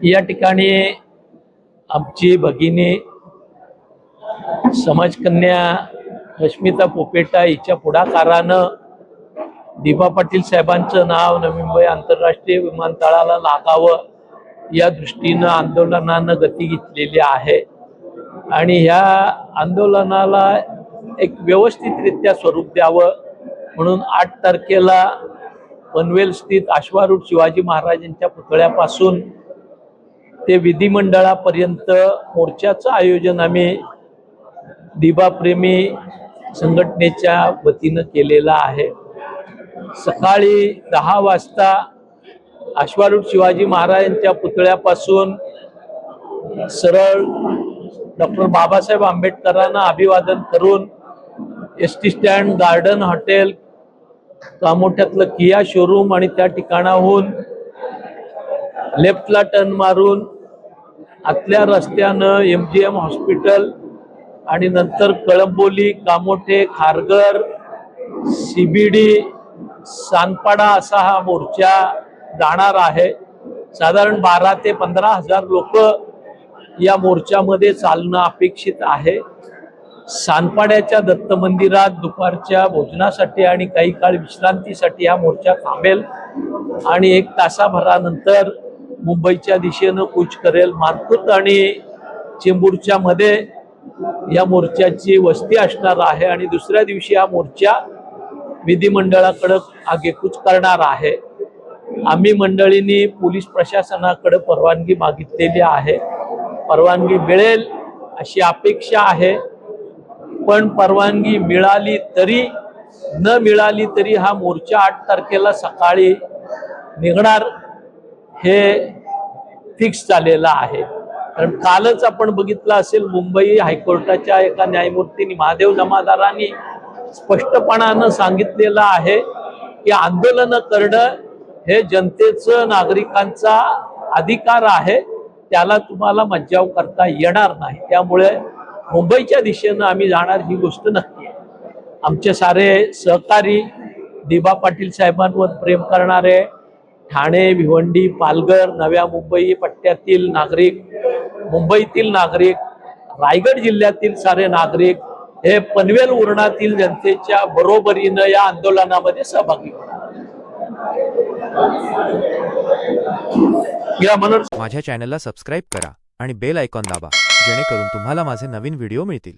या ठिकाणी आमची भगिनी समाजकन्या रश्मिता पोपेटा हिच्या पुढाकारानं दिबा पाटील साहेबांचं नाव नवी मुंबई आंतरराष्ट्रीय विमानतळाला लागावं या दृष्टीनं आंदोलनानं गती घेतलेली आहे आणि ह्या आंदोलनाला एक व्यवस्थितरित्या स्वरूप द्यावं म्हणून 8 तारखेला पनवेल स्थित अश्वारूढ शिवाजी महाराजांच्या पुतळ्यापासून ते विधिमंडळापर्यंत मोर्चाचं आयोजन आम्ही दिबाप्रेमी संघटनेच्या वतीनं केलेलं आहे। सकाळी 10 वाजता अश्वारूढ शिवाजी महाराजांच्या पुतळ्यापासून सरळ डॉक्टर बाबासाहेब आंबेडकरांना अभिवादन करून एसटी स्टँड, गार्डन हॉटेल, कामोठ्यातलं किया शोरूम आणि त्या ठिकाणाहून लेफ्टला टर्न मारून आतल्या रस्त्यानं MGM हॉस्पिटल आणि नंतर कळंबोली, कामोठे, खारघर, CBD, सानपाडा असा हा मोर्चा जाणार आहे। साधारण 12 ते 15 हजार लोक या मोर्चामध्ये चालणं अपेक्षित आहे। सानपाड्याच्या दत्त मंदिरात दुपारच्या भोजनासाठी आणि काही काळ विश्रांतीसाठी हा मोर्चा थांबेल आणि 1 तासाभरानंतर मुंबईच्या दिशेनं कूच करेल। मानखुर्द आणि चेंबूरच्या मध्ये या मोर्चाची वस्ती असणार आहे आणि दुसऱ्या दिवशी हा मोर्चा विधिमंडळाकडे आगेकूच करणार आहे। आम्ही मंडळींनी पोलीस प्रशासनाकडे परवानगी मागितलेली आहे। परवानगी मिळेल अशी अपेक्षा आहे, पण परवानगी मिळाली तरी न मिळाली तरी हा मोर्चा 8 तारखेला सकाळी निघणार हे फिक्स झालेलं आहे। कारण कालच आपण बघितलं असेल, मुंबई हायकोर्टाच्या एका न्यायमूर्तींनी महादेव जमादारांनी स्पष्टपणानं सांगितलेलं आहे की आंदोलन करणं हे जनतेचं, नागरिकांचा अधिकार आहे, त्याला तुम्हाला मज्जाव करता येणार नाही। त्यामुळे मुंबईच्या दिशेनं आम्ही जाणार ही गोष्ट नक्की आहे। आमचे सारे सहकारी दिबा पाटील साहेबांवर प्रेम करणारे ठाणे, भिवंडी, पालघर, नव्या मुंबई पट्ट्यातील नागरिक, मुंबईतील नागरिक, रायगड जिल्ह्यातील सारे नागरिक हे पनवेल उरणातील जनतेच्या बरोबरीनं या आंदोलनामध्ये सहभागी होणार। माझ्या चॅनलला सबस्क्राईब करा आणि बेल आयकॉन दाबा, जेणेकरून तुम्हाला माझे नवीन व्हिडिओ मिळतील।